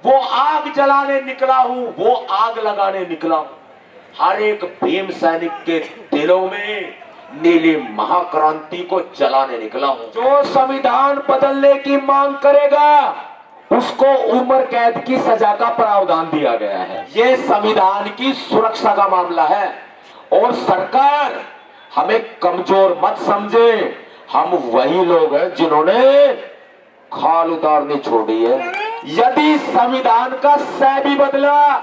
वो आग जलाने निकला हूं, वो आग लगाने निकला हूं। हर एक भीम सैनिक के दिलों में नीली महाक्रांति को जलाने निकला हूं। जो संविधान बदलने की मांग करेगा उसको उम्र कैद की सजा का प्रावधान दिया गया है। ये संविधान की सुरक्षा का मामला है और सरकार हमें कमजोर मत समझे। हम वही लोग हैं जिन्होंने खाल उतारनी छोड़ी है। यदि संविधान का सै भी बदला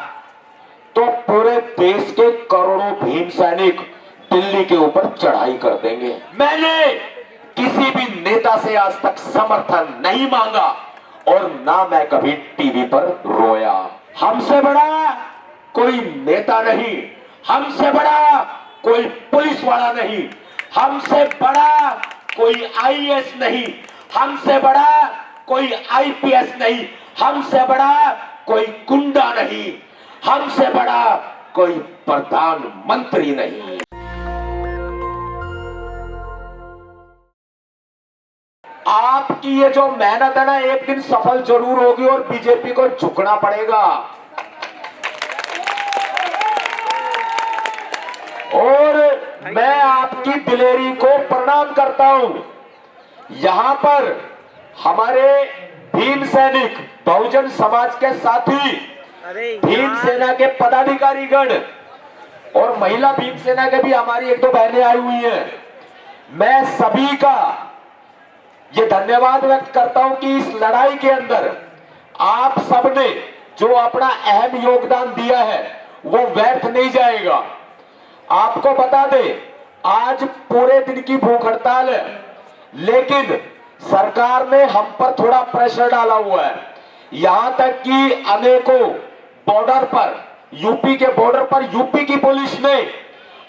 तो पूरे देश के करोड़ों भीम सैनिक दिल्ली के ऊपर चढ़ाई कर देंगे। मैंने किसी भी नेता से आज तक समर्थन नहीं मांगा और ना मैं कभी टीवी पर रोया। हमसे बड़ा कोई नेता नहीं, हमसे बड़ा कोई पुलिस वाला नहीं, हमसे बड़ा कोई आईएएस नहीं, हमसे बड़ा कोई आईपीएस नहीं, हमसे बड़ा कोई गुंडा नहीं, हमसे बड़ा कोई प्रधानमंत्री नहीं। आपकी ये जो मेहनत है ना, एक दिन सफल जरूर होगी और बीजेपी को झुकना पड़ेगा। और मैं आपकी दिलेरी को प्रणाम करता हूं। यहां पर हमारे भीम सैनिक, बहुजन समाज के साथी, भीम सेना के पदाधिकारीगण और महिला भीम सेना के भी हमारी एक दो बहनें आई हुई हैं। मैं सभी का ये धन्यवाद व्यक्त करता हूं कि इस लड़ाई के अंदर आप सबने जो अपना अहम योगदान दिया है वो व्यर्थ नहीं जाएगा। आपको बता दें, आज पूरे दिन की भूख हड़ताल है, लेकिन सरकार ने हम पर थोड़ा प्रेशर डाला हुआ है। यहां तक कि अनेकों बॉर्डर पर, यूपी के बॉर्डर पर यूपी की पुलिस ने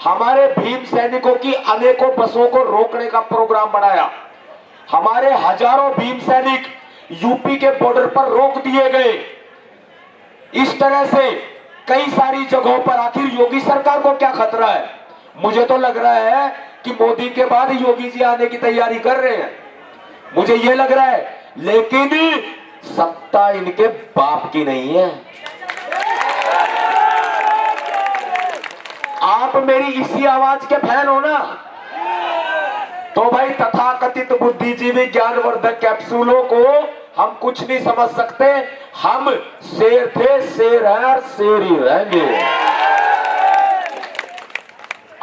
हमारे भीम सैनिकों की अनेकों बसों को रोकने का प्रोग्राम बनाया। हमारे हजारों भीम सैनिक यूपी के बॉर्डर पर रोक दिए गए। इस तरह से कई सारी जगहों पर आखिर योगी सरकार को क्या खतरा है? मुझे तो लग रहा है कि मोदी के बाद योगी जी आने की तैयारी कर रहे हैं, मुझे ये लग रहा है। लेकिन सत्ता इनके बाप की नहीं है। आप मेरी इसी आवाज के फैन हो ना, तो भाई तथाकथित बुद्धिजीवी ज्ञानवर्धक कैप्सूलों को हम कुछ नहीं समझ सकते। हम शेर थे, शेर हैं और शेर ही रहेंगे।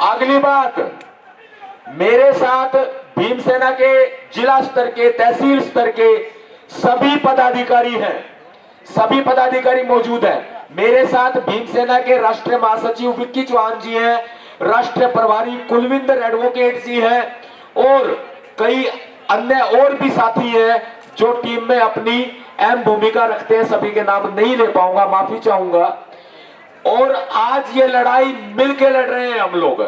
अगली बात, मेरे साथ भीमसेना के जिला स्तर के, तहसील स्तर के सभी पदाधिकारी हैं, सभी पदाधिकारी मौजूद हैं। मेरे साथ भीमसेना के राष्ट्रीय महासचिव विक्की चौहान जी हैं, राष्ट्रीय प्रभारी कुलविंदर एडवोकेट जी हैं और कई अन्य और भी साथी हैं जो टीम में अपनी अहम भूमिका रखते हैं। सभी के नाम नहीं ले पाऊंगा, माफी चाहूंगा। और आज ये लड़ाई मिलके लड़ रहे हैं हम लोग।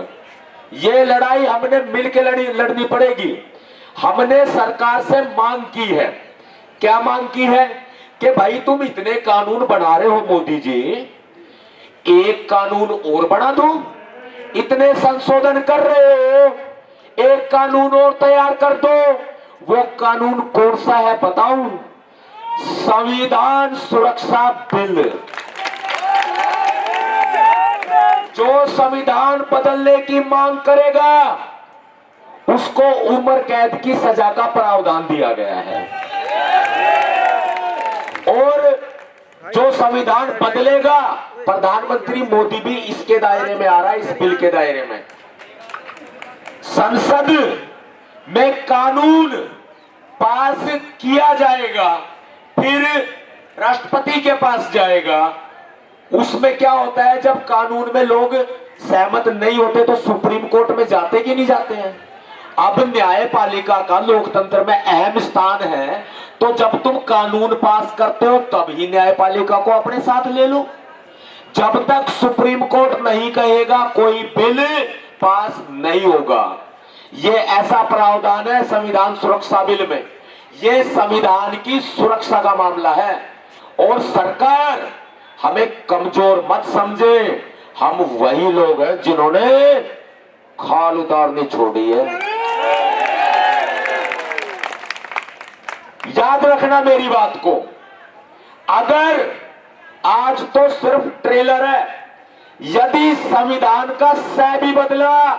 ये लड़ाई हमने मिलके लड़नी पड़ेगी। हमने सरकार से मांग की है। क्या मांग की है? कि भाई तुम इतने कानून बना रहे हो मोदी जी, एक कानून और बना दो। इतने संशोधन कर रहे हो, एक कानून और तैयार कर दो। वो कानून कौन सा है बताऊं? संविधान सुरक्षा बिल। जो संविधान बदलने की मांग करेगा उसको उम्र कैद की सजा का प्रावधान दिया गया है। और जो संविधान बदलेगा, प्रधानमंत्री मोदी भी इसके दायरे में आ रहा है, इस बिल के दायरे में। संसद में कानून पास किया जाएगा, फिर राष्ट्रपति के पास जाएगा। उसमें क्या होता है, जब कानून में लोग सहमत नहीं होते तो सुप्रीम कोर्ट में जाते कि नहीं जाते हैं। अब न्यायपालिका का लोकतंत्र में अहम स्थान है, तो जब तुम कानून पास करते हो तब ही न्यायपालिका को अपने साथ ले लो। जब तक सुप्रीम कोर्ट नहीं कहेगा कोई बिल पास नहीं होगा। ये ऐसा प्रावधान है संविधान सुरक्षा बिल में। ये संविधान की सुरक्षा का मामला है और सरकार हमें कमजोर मत समझे। हम वही लोग हैं जिन्होंने खाल उतारनी छोड़ी है। याद रखना मेरी बात को। अगर आज तो सिर्फ ट्रेलर है। यदि संविधान का सै भी बदला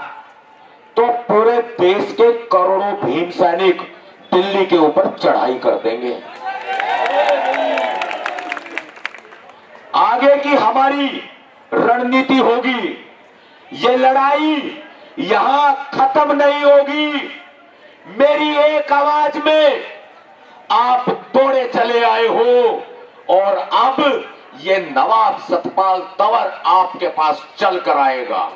तो पूरे देश के करोड़ों भीम सैनिक दिल्ली के ऊपर चढ़ाई कर देंगे। आगे की हमारी रणनीति होगी। ये लड़ाई यहां खत्म नहीं होगी। मेरी एक आवाज में आप दौड़े चले आए हो और अब ये नवाब सतपाल तंवर आपके पास चल कर आएगा।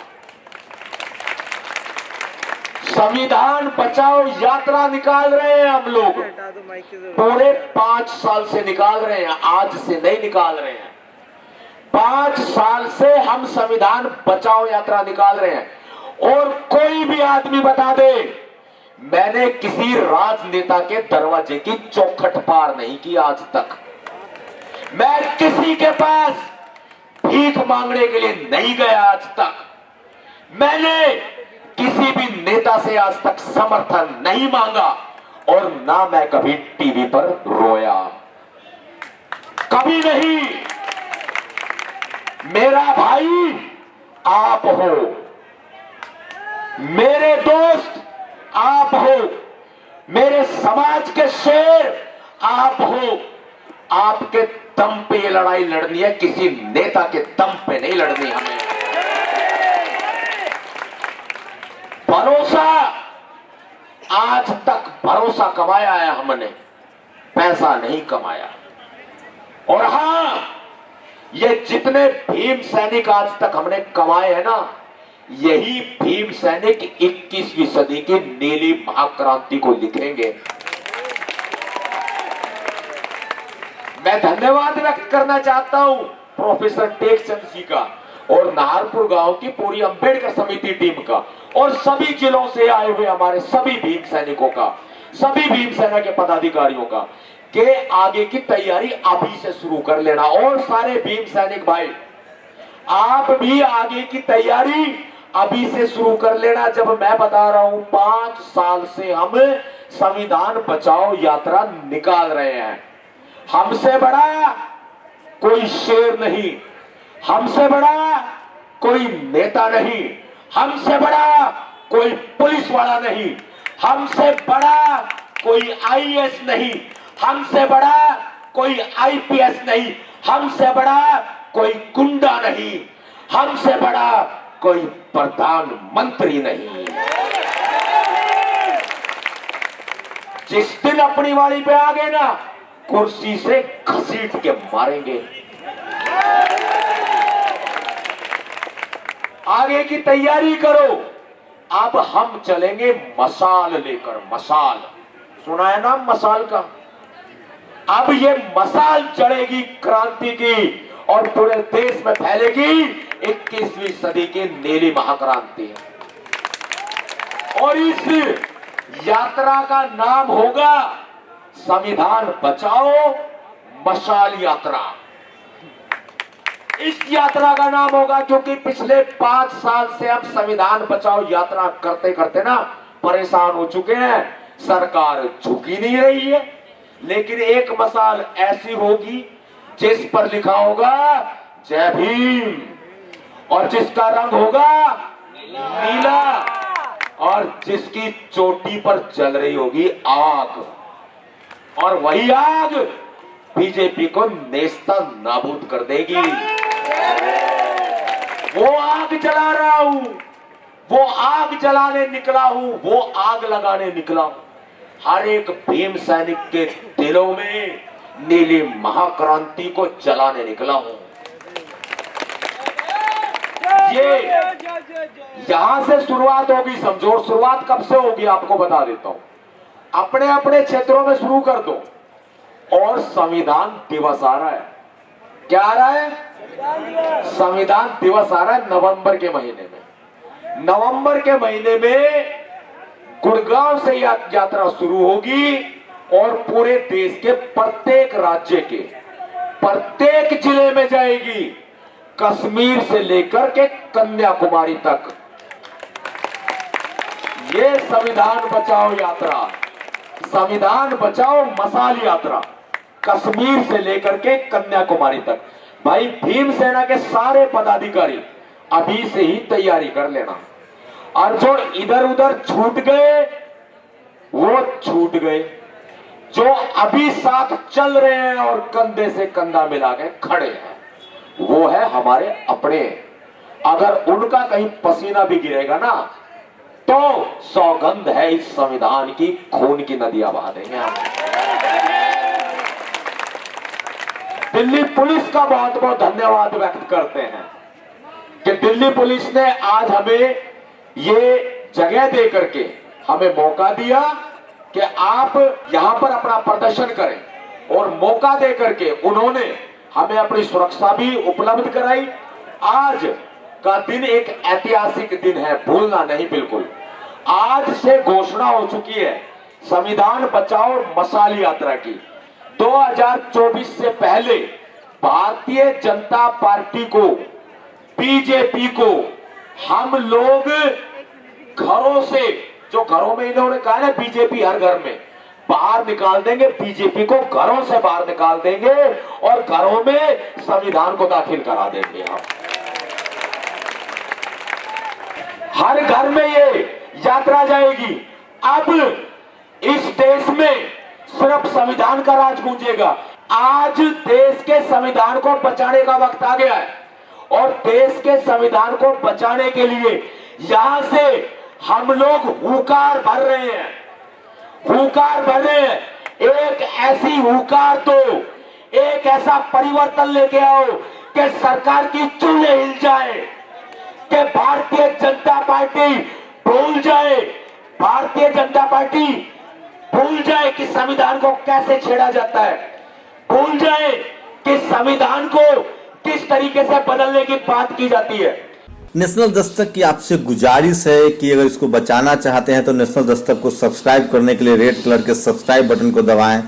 संविधान बचाओ यात्रा निकाल रहे हैं हम लोग, पूरे 5 साल से निकाल रहे हैं, आज से नहीं निकाल रहे हैं। 5 साल से हम संविधान बचाओ यात्रा निकाल रहे हैं। और कोई भी आदमी बता दे मैंने किसी राजनेता के दरवाजे की चौखट पार नहीं की आज तक। मैं किसी के पास भीख मांगने के लिए नहीं गया आज तक। मैंने किसी भी नेता से आज तक समर्थन नहीं मांगा और ना मैं कभी टीवी पर रोया, कभी नहीं। मेरा भाई आप हो, मेरे दोस्त आप हो, मेरे समाज के शेर आप हो। आपके दम पे ये लड़ाई लड़नी है, किसी नेता के दम पे नहीं लड़नी हमें। भरोसा, आज तक भरोसा कमाया है हमने, पैसा नहीं कमाया। और हां, ये जितने भीम सैनिक आज तक हमने कमाए हैं ना, यही भीम सैनिक 21वीं सदी की नीली महाक्रांति को लिखेंगे। मैं धन्यवाद व्यक्त करना चाहता हूं प्रोफेसर टेकचंद जी का और नाहरपुर गांव की पूरी अंबेडकर समिति टीम का और सभी जिलों से आए हुए हमारे सभी भीम सैनिकों का, सभी भीम सेना के पदाधिकारियों का, कि आगे की तैयारी अभी से शुरू कर लेना। और सारे भीम सैनिक भाई, आप भी आगे की तैयारी अभी से शुरू कर लेना। जब मैं बता रहा हूं 5 साल से हम संविधान बचाओ यात्रा निकाल रहे हैं। हमसे बड़ा कोई शेर नहीं, हमसे बड़ा कोई नेता नहीं, हमसे बड़ा कोई पुलिस वाला नहीं, हमसे बड़ा कोई आईएएस नहीं, हमसे बड़ा कोई आईपीएस नहीं, हमसे बड़ा कोई गुंडा नहीं, हमसे बड़ा कोई प्रधानमंत्री नहीं। जिस दिन अपनी वाली पे आ गए ना, कुर्सी से घसीट के मारेंगे। आगे की तैयारी करो। अब हम चलेंगे मशाल लेकर। मशाल सुना है नाम मशाल का? अब ये मशाल चढ़ेगी क्रांति की और पूरे देश में फैलेगी 21वीं सदी की नीली महाक्रांति। और इस यात्रा का नाम होगा संविधान बचाओ मशाल यात्रा। इस यात्रा का नाम होगा क्योंकि पिछले 5 साल से हम संविधान बचाओ यात्रा करते करते ना परेशान हो चुके हैं। सरकार झुकी नहीं रही है, लेकिन एक मशाल ऐसी होगी जिस पर लिखा होगा जय भीम और जिसका रंग होगा नीला और जिसकी चोटी पर जल रही होगी आग। और वही आग बीजेपी को नेस्ता नाबूद कर देगी। वो आग जला रहा हूं, वो आग जलाने निकला हूं, वो आग लगाने निकला हूं। हर एक भीम सैनिक के दिलों में नीली महाक्रांति को जलाने निकला हूं। ये यहां से शुरुआत होगी, समझो। और शुरुआत कब से होगी आपको बता देता हूं। अपने अपने क्षेत्रों में शुरू कर दो। और संविधान दिवस आ रहा है। क्या आ रहा है? संविधान दिवस आ रहा है नवंबर के महीने में। नवंबर के महीने में गुड़गांव से यात्रा शुरू होगी और पूरे देश के प्रत्येक राज्य के प्रत्येक जिले में जाएगी, कश्मीर से लेकर के कन्याकुमारी तक। ये संविधान बचाओ यात्रा, संविधान बचाओ मशाल यात्रा कश्मीर से लेकर के कन्याकुमारी तक। भाई भीमसेना के सारे पदाधिकारी अभी से ही तैयारी कर लेना, और जो इधर उधर छूट गए वो छूट गए, जो अभी साथ चल रहे हैं और कंधे से कंधा मिला के खड़े हैं, वो है हमारे अपने। अगर उनका कहीं पसीना भी गिरेगा ना तो सौगंध है इस संविधान की, खून की नदियां बहा देंगे हम। दिल्ली पुलिस का बहुत बहुत धन्यवाद व्यक्त करते हैं कि दिल्ली पुलिस ने आज हमें ये जगह दे करके हमें मौका दिया कि आप यहां पर अपना प्रदर्शन करें, और मौका दे करके उन्होंने हमें अपनी सुरक्षा भी उपलब्ध कराई। आज का दिन एक ऐतिहासिक दिन है, भूलना नहीं बिल्कुल। आज से घोषणा हो चुकी है संविधान बचाओ मशाल यात्रा की। 2024 से पहले भारतीय जनता पार्टी को, बीजेपी को हम लोग घरों से, जो घरों में इन्होंने कहा ना बीजेपी हर घर में, बाहर निकाल देंगे। बीजेपी को घरों से बाहर निकाल देंगे और घरों में संविधान को दाखिल करा देंगे हम। हर घर में ये यात्रा जाएगी। अब इस देश में सिर्फ संविधान का राज गूंजेगा। आज देश के संविधान को बचाने का वक्त आ गया है, और देश के संविधान को बचाने के लिए यहां से हम लोग हुंकार भर रहे हैं, हुंकार भर रहे हैं। एक ऐसी हुंकार दो, एक ऐसा परिवर्तन लेके आओ कि सरकार की चूल्हे हिल जाए, कि भारतीय जनता पार्टी भूल जाए, भारतीय जनता पार्टी भूल जाए कि संविधान को कैसे छेड़ा जाता है, भूल जाए कि संविधान को किस तरीके से बदलने की बात की जाती है। नेशनल दस्तक की आपसे गुजारिश है कि अगर इसको बचाना चाहते हैं तो नेशनल दस्तक को सब्सक्राइब करने के लिए रेड कलर के सब्सक्राइब बटन को दबाएं,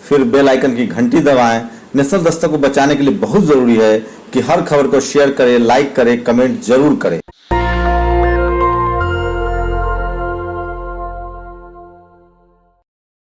फिर बेल आइकन की घंटी दबाएं। नेशनल दस्तक को बचाने के लिए बहुत जरूरी है कि हर खबर को शेयर करें, लाइक करें, कमेंट जरूर करें।